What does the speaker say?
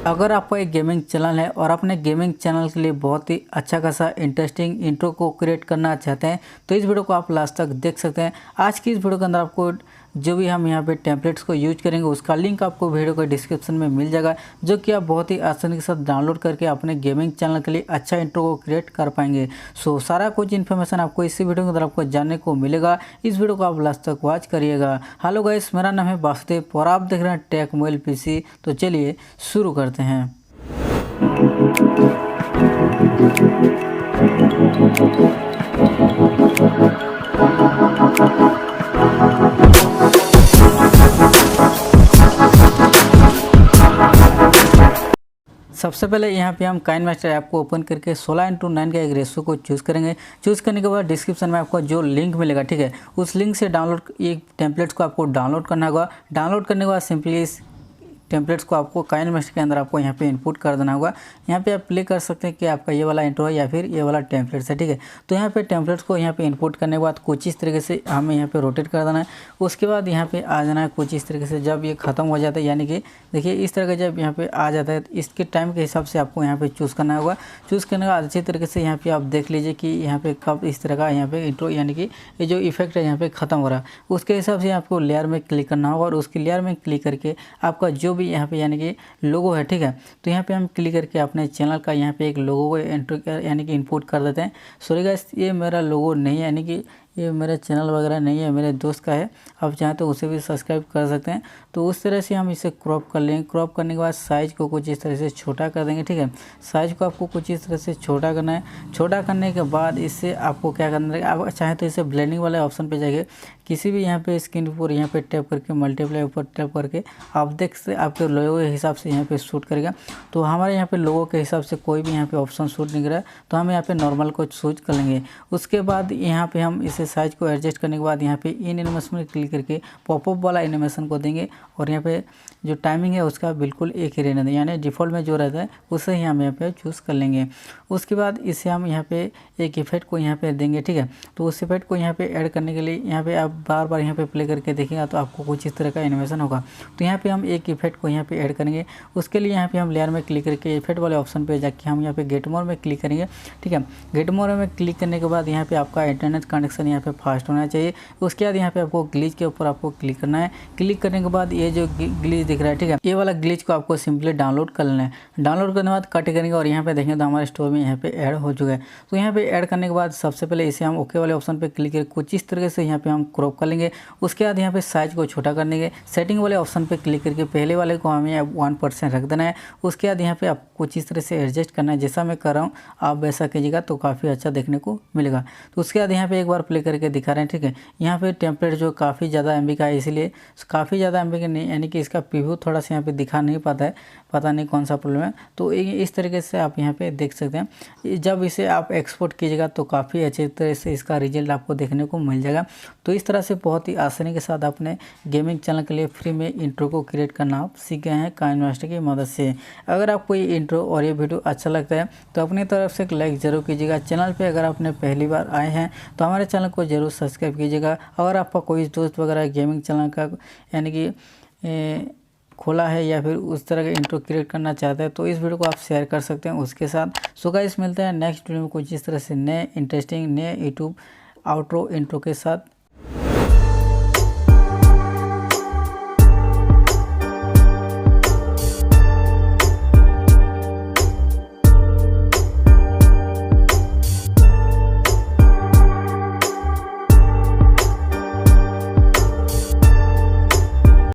अगर आपका एक गेमिंग चैनल है और अपने गेमिंग चैनल के लिए बहुत ही अच्छा खासा इंटरेस्टिंग इंट्रो को क्रिएट करना चाहते हैं तो इस वीडियो को आप लास्ट तक देख सकते हैं। आज की इस वीडियो के अंदर आपको जो भी हम यहाँ पे टेम्पलेट्स को यूज करेंगे उसका लिंक आपको वीडियो के डिस्क्रिप्शन में मिल जाएगा, जो कि आप बहुत ही आसानी के साथ डाउनलोड करके अपने गेमिंग चैनल के लिए अच्छा इंट्रो को क्रिएट कर पाएंगे। सो सारा कुछ इन्फॉर्मेशन आपको इसी वीडियो के अंदर आपको जानने को मिलेगा। इस वीडियो को आप लास्ट तक वॉच करिएगा। हेलो गाइस, मेरा नाम है वासुदेव और आप देख रहे हैं टेक मोबाइल पीसी। तो चलिए शुरू करते हैं। सबसे पहले यहाँ पे हम काइनमास्टर ऐप को ओपन करके 16:9 का एक रेशो को चूज़ करेंगे। चूज़ करने के बाद डिस्क्रिप्शन में आपको जो लिंक मिलेगा, ठीक है, उस लिंक से डाउनलोड ये टेम्पलेट्स को आपको डाउनलोड करना होगा। डाउनलोड करने के बाद सिंपली इस टेम्पलेट्स को आपको काइनमास्टर के अंदर आपको यहाँ पे इनपुट कर देना होगा। यहाँ पे आप प्ले कर सकते हैं कि आपका ये वाला इंट्रो है या फिर ये वाला टेम्पलेट्स है, ठीक है। तो यहाँ पे टेम्पलेट्स को यहाँ पे इनपुट करने के बाद कुछ इस तरीके से हमें यहाँ पे रोटेट कर देना है। उसके बाद यहाँ पे आ जाना है कुछ इस तरीके से। जब ये ख़त्म हो जाता है, यानी कि देखिए इस तरह का जब यहाँ पे आ जाता है तो इसके टाइम के हिसाब से आपको यहाँ पे चूज़ करना होगा। चूज़ करने के बाद अच्छी तरीके से यहाँ पे आप देख लीजिए कि यहाँ पे कब इस तरह का यहाँ पे इंट्रो यानी कि ये जो इफेक्ट है यहाँ पे ख़त्म हो रहा है, उसके हिसाब से आपको लेयर में क्लिक करना होगा और उसके लेयर में क्लिक करके आपका जो भी यहाँ पे यानी कि लोगो है, ठीक है, तो यहाँ पे हम क्लिक करके अपने चैनल का यहाँ पे एक लोगो को एंटर यानी कि इनपुट कर देते हैं। सॉरी गाइस, ये मेरा लोगो नहीं है, यानी कि ये मेरा चैनल वगैरह नहीं है, मेरे दोस्त का है। आप चाहें तो उसे भी सब्सक्राइब कर सकते हैं। तो उस तरह से हम इसे क्रॉप कर लेंगे। क्रॉप करने के बाद साइज़ को कुछ इस तरह से छोटा कर देंगे, ठीक है। साइज़ को आपको कुछ इस तरह से छोटा करना है। छोटा करने के बाद इससे आपको क्या करना है, आप चाहें तो इसे ब्लेंडिंग वाले ऑप्शन पे जाइए, किसी भी यहाँ पे स्क्रीन पर यहाँ पे टैप करके मल्टीप्लाई ऊपर टैप करके आप देख सकते आपके लोगो के हिसाब से यहाँ पे शूट करेगा। तो हमारे यहाँ पे लोगो के हिसाब से कोई भी यहाँ पे ऑप्शन शूट नहीं कर रहा है, तो हम यहाँ पे नॉर्मल को चूज कर लेंगे। उसके बाद यहाँ पे हम इसे साइज को एडजस्ट करने के बाद यहाँ पे इन एनिमेशन में क्लिक करके पॉपअप वाला एनिमेशन को देंगे और यहाँ पे जो टाइमिंग है उसका बिल्कुल एक ही रहने दें, यानी डिफ़ॉल्ट में जो रहता है उसे ही हम यहाँ पे चूज़ कर लेंगे। उसके बाद इसे हम यहाँ पे एक इफेक्ट को यहाँ पे देंगे, ठीक है। तो उस इफेक्ट को यहाँ पे ऐड करने के लिए यहाँ पे आप बार बार यहाँ पे प्ले करके देखिएगा तो आपको कुछ इस तरह का एनिमेशन होगा। तो यहाँ पे हम एक इफेक्ट को यहाँ पे ऐड करेंगे। उसके लिए यहाँ पे हम लेयर में क्लिक करके इफेक्ट वाले ऑप्शन पे जाके हम यहाँ पे गेट मोर में क्लिक करेंगे, ठीक है। गेट मोर में क्लिक करने के बाद यहाँ पे आपका इंटरनेट कनेक्शन यहाँ पे फास्ट होना चाहिए। उसके बाद यहाँ पे आपको ग्लिच के ऊपर आपको क्लिक करना है। क्लिक करने के बाद ये जो ग्लिच दिख रहा है, ठीक है, ये वाला ग्लिच को आपको सिंपली डाउनलोड कर लेना है। डाउनलोड करने के बाद कट करेंगे और यहाँ पे देखेंगे तो हमारे स्टोर में यहाँ पे ऐड हो चुका है। तो यहाँ पे ऐड करने के बाद सबसे पहले इसे हम ओके वाले ऑप्शन पे क्लिक करके कुछ इस तरीके से यहाँ पे हम क्रॉप कर लेंगे। उसके बाद यहाँ पे साइज को छोटा करने के सेटिंग वाले ऑप्शन पे क्लिक करके पहले वाले को हमें 1% रख देना है। उसके बाद यहाँ पे आप कुछ इस तरह से एडजस्ट करना है, जैसा मैं कर रहा हूँ आप वैसा कीजिएगा तो काफ़ी अच्छा देखने को मिलेगा। तो उसके बाद यहाँ पे एक बार प्ले करके दिखा रहे हैं, ठीक है। यहाँ पे टेम्पलेट जो काफ़ी ज़्यादा MB का है, इसलिए काफ़ी ज़्यादा MB का नहीं, यानी कि इसका प्रीव्यू थोड़ा सा यहाँ पे दिखा नहीं पाता है, पता नहीं कौन सा प्रॉब्लम है। तो इस तरीके से आप यहाँ पे देख सकते हैं। जब इसे आप एक्सपोर्ट कीजिएगा तो काफ़ी अच्छी तरह से इसका रिजल्ट आपको देखने को मिल जाएगा। तो इस तरह से बहुत ही आसानी के साथ अपने गेमिंग चैनल के लिए फ्री में इंट्रो को क्रिएट करना आप सीख गए हैं काइनमास्टर की मदद से। अगर आपको ये इंट्रो और ये वीडियो अच्छा लगता है तो अपनी तरफ से एक लाइक ज़रूर कीजिएगा। चैनल पे अगर आपने पहली बार आए हैं तो हमारे चैनल को ज़रूर सब्सक्राइब कीजिएगा। अगर आपका कोई दोस्त वगैरह गेमिंग चैनल का यानी कि खोला है या फिर उस तरह का इंट्रो क्रिएट करना चाहते हैं तो इस वीडियो को आप शेयर कर सकते हैं उसके साथ। सो गाइस, मिलते हैं नेक्स्ट वीडियो में कुछ इस तरह से नए इंटरेस्टिंग नए यूट्यूब आउट्रो इंट्रो के साथ।